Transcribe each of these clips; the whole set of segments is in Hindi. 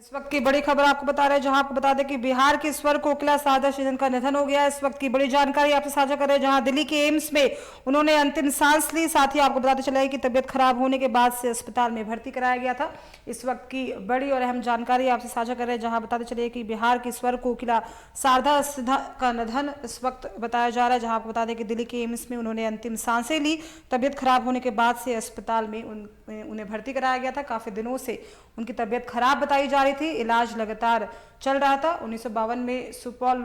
इस वक्त की बड़ी खबर आपको बता रहे हैं, जहां आपको बता दें कि बिहार की स्वर कोकिला शारदा सिन्हा का निधन हो गया है। इस वक्त की बड़ी जानकारी आपसे साझा कर रहे हैं, जहां दिल्ली के एम्स में उन्होंने अंतिम सांस ली। साथ ही आपको बताते चले कि तबियत खराब होने के बाद से अस्पताल में भर्ती कराया गया था। इस वक्त की बड़ी और अहम जानकारी आपसे साझा कर रहे हैं, जहां बताते चले कि बिहार की स्वर कोकिला शारदा सिन्हा का निधन इस वक्त बताया जा रहा है। जहां आपको बता दें कि दिल्ली के एम्स में उन्होंने अंतिम सांसें ली। तबियत खराब होने के बाद से अस्पताल में उन्हें भर्ती कराया गया था। काफी दिनों से उनकी तबियत खराब बताई जा रही थी, इलाज लगातार चल रहा था। 1952 में सुपौल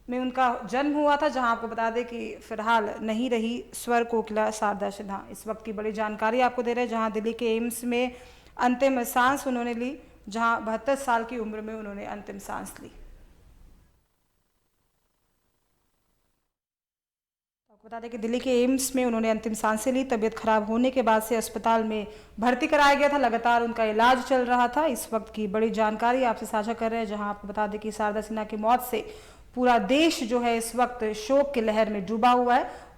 में उनका जन्म हुआ था, जहां आपको बता दें कि फिलहाल नहीं रही स्वर कोकिला शारदा सिन्हा। इस वक्त की बड़ी जानकारी आपको दे रहे हैं, जहां दिल्ली के एम्स में अंतिम सांस उन्होंने ली, जहां 72 साल की उम्र में उन्होंने अंतिम सांस ली। आपको बता दें कि दिल्ली के एम्स में उन्होंने अंतिम सांसें ली। तबियत खराब होने के बाद से अस्पताल में भर्ती कराया गया था, लगातार उनका इलाज चल रहा था। इस वक्त की बड़ी जानकारी आपसे साझा कर रहे हैं, जहां आपको बता दें कि शारदा सिन्हा की मौत से पूरा देश जो है इस वक्त शोक की लहर में डूबा हुआ है।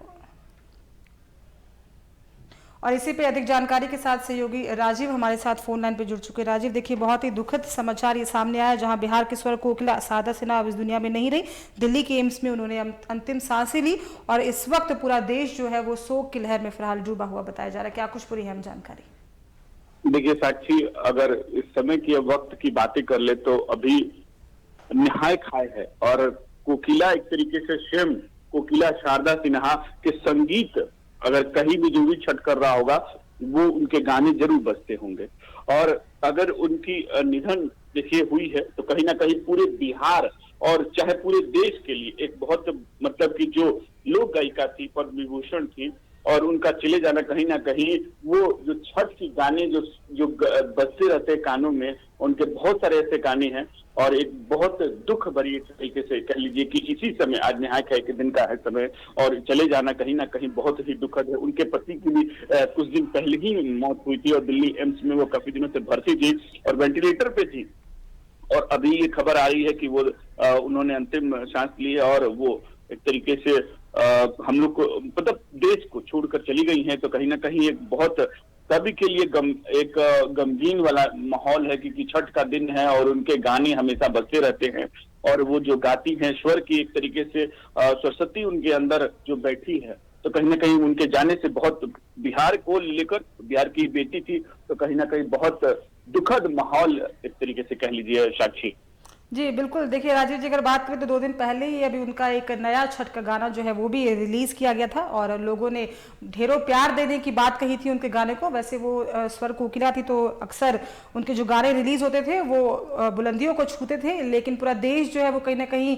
और इसी पे अधिक जानकारी के साथ सहयोगी राजीव हमारे साथ फोन लाइन पे जुड़ चुके हैं। राजीव, देखिए बहुत ही दुखद समाचार ये सामने आया, जहां बिहार की स्वर कोकिला शारदा सिन्हा अब इस दुनिया में नहीं रही। दिल्ली के एम्स में उन्होंने अंतिम सांसें ली और इस वक्त पूरा देश जो है वो शोक की लहर में फिलहाल डूबा हुआ बताया जा रहा है। क्या कुछ पूरी अहम जानकारी? देखिए साक्षी, अगर इस समय की वक्त की बातें कर ले तो अभी नहाय खाए है। और कोकिला एक तरीके से स्वयं कोकिला शारदा सिन्हा के संगीत अगर कहीं भी जो भी छठ कर रहा होगा वो उनके गाने जरूर बजते होंगे। और अगर उनकी निधन देखिए हुई है तो कहीं ना कहीं पूरे बिहार और चाहे पूरे देश के लिए एक बहुत मतलब कि जो लोक गायिका थी, पद्म विभूषण थी, और उनका चले जाना कहीं ना कहीं वो जो छठ के गाने जो बजते रहते हैं कानों में, उनके बहुत सारे ऐसे गाने हैं। और एक बहुत दुख भरी तरीके से कह लीजिए कि इसी समय आज नहाय खाए के दिन का है समय, और चले जाना कहीं ना कहीं बहुत ही दुखद है। उनके पति की भी कुछ दिन पहले ही मौत हुई थी और दिल्ली एम्स में वो काफी दिनों से भर्ती थी और वेंटिलेटर पे थी। और अभी ये खबर आ रही है कि वो उन्होंने अंतिम सांस ली है और वो एक तरीके से हम लोग को मतलब देश को छोड़कर चली गई हैं। तो कहीं ना कहीं एक बहुत सभी के लिए एक गमगीन वाला माहौल है, क्योंकि छठ का दिन है और उनके गाने हमेशा बजते रहते हैं। और वो जो गाती हैं स्वर की एक तरीके से सरस्वती उनके अंदर जो बैठी है, तो कहीं ना कहीं उनके जाने से बहुत बिहार को लेकर, बिहार की बेटी थी, तो कहीं ना कहीं बहुत दुखद माहौल एक तरीके से कह लीजिए साक्षी। जी बिल्कुल, देखिए राजीव जी, अगर बात करें तो 2 दिन पहले ही अभी उनका एक नया छठ का गाना जो है वो भी रिलीज किया गया था और लोगों ने ढेरों प्यार देने की बात कही थी उनके गाने को। वैसे वो स्वर कोकिला थी तो अक्सर उनके जो गाने रिलीज होते थे वो बुलंदियों को छूते थे, लेकिन पूरा देश जो है वो कहीं ना कहीं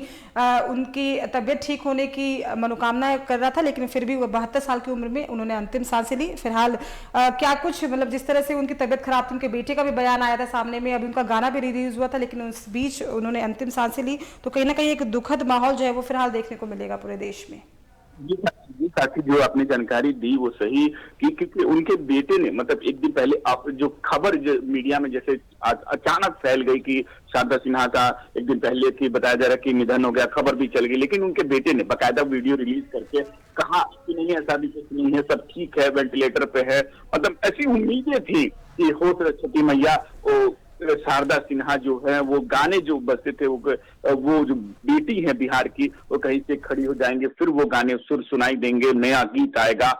उनकी तबियत ठीक होने की मनोकामना कर रहा था। लेकिन फिर भी वो 72 साल की उम्र में उन्होंने अंतिम सांसें ली। फिलहाल क्या कुछ मतलब जिस तरह से उनकी तबियत खराब थी, उनके बेटे का भी बयान आया था सामने में, अभी उनका गाना भी रिलीज हुआ था, लेकिन उस बीच उन्होंने अंतिम सांसें ली। तो कहीं ना कहीं एक दुखद माहौल जो है वो फिलहाल देखने को मिलेगा पूरे देश में। जी साथी, जो आपने जानकारी दी वो सही कि क्योंकि उनके बेटे ने मतलब एक दिन पहले आप जो खबर जो मीडिया में जैसे अचानक फैल गई कि शारदा सिन्हा का एक दिन पहले की बताया जा रहा कि निधन हो गया, खबर भी चल गई, लेकिन उनके बेटे ने बाकायदा वीडियो रिलीज करके कहा कि नहीं ऐसा भी कुछ नहीं है, सब ठीक है, वेंटिलेटर पे है। मतलब ऐसी उम्मीदें थी कि हो सरस्वती मैया शारदा सिन्हा जो है वो गाने जो बजते थे वो जो बेटी है बिहार की वो कहीं से खड़ी हो जाएंगे, फिर वो गाने सुर सुनाई देंगे, नया गीत आएगा।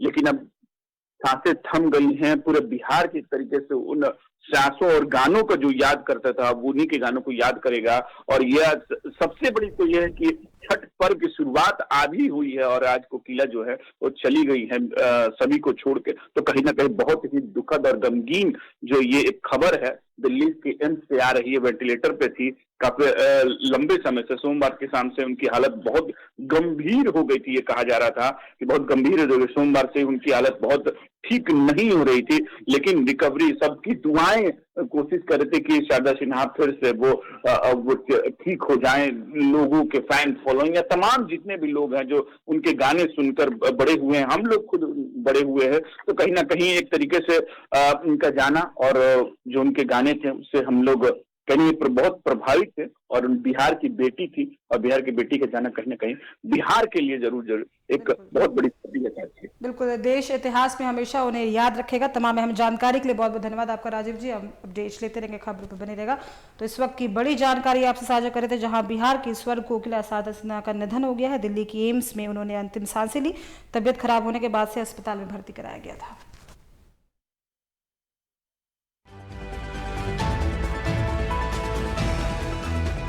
लेकिन अब सांसें थम गई हैं पूरे बिहार की तरीके से। उन सांसों और गानों को जो याद करता था वो उन्हीं के गानों को याद करेगा। और यह सबसे बड़ी तो यह है कि छठ पर्व की शुरुआत आज ही हुई है और आज कोकिला जो है वो चली गई है सभी को छोड़ के। तो कहीं ना कहीं बहुत ही दुखद और गमगीन जो ये एक खबर है दिल्ली के एम्स से आ रही है। वेंटिलेटर पे थी काफी लंबे समय से, सोमवार के शाम से उनकी हालत बहुत गंभीर हो गई थी। ये कहा जा रहा था कि बहुत गंभीर है, सोमवार से उनकी हालत बहुत ठीक नहीं हो रही थी, लेकिन रिकवरी सबकी दुआएं कोशिश कर रहे थे कि शारदा सिन्हा फिर से वो ठीक हो जाएं। लोगों के फैन फॉलोइंग या तमाम जितने भी लोग हैं जो उनके गाने सुनकर बड़े हुए हैं, हम लोग खुद बड़े हुए हैं, तो कहीं ना कहीं एक तरीके से उनका जाना और जो उनके गाने थे उससे हम लोग कहीं बहुत प्रभावित थे और बिहार की बेटी थी और बिहार की बेटी के जाना कहीं ना कहीं बिहार के लिए जरूर एक बहुत बड़ी क्षति है साक्षी। बिल्कुल, देश इतिहास में हमेशा उन्हें याद रखेगा। तमाम अहम जानकारी के लिए बहुत बहुत धन्यवाद आपका राजीव जी। हम अपडेट्स लेते रहेंगे, खबरों पर बने रहेगा। तो इस वक्त की बड़ी जानकारी आपसे साझा कर रहे थे, जहां बिहार की स्वर कोकिला सारदा सिन्हा का निधन हो गया है। दिल्ली की एम्स में उन्होंने अंतिम सांसें ली। तबियत खराब होने के बाद से अस्पताल में भर्ती कराया गया था।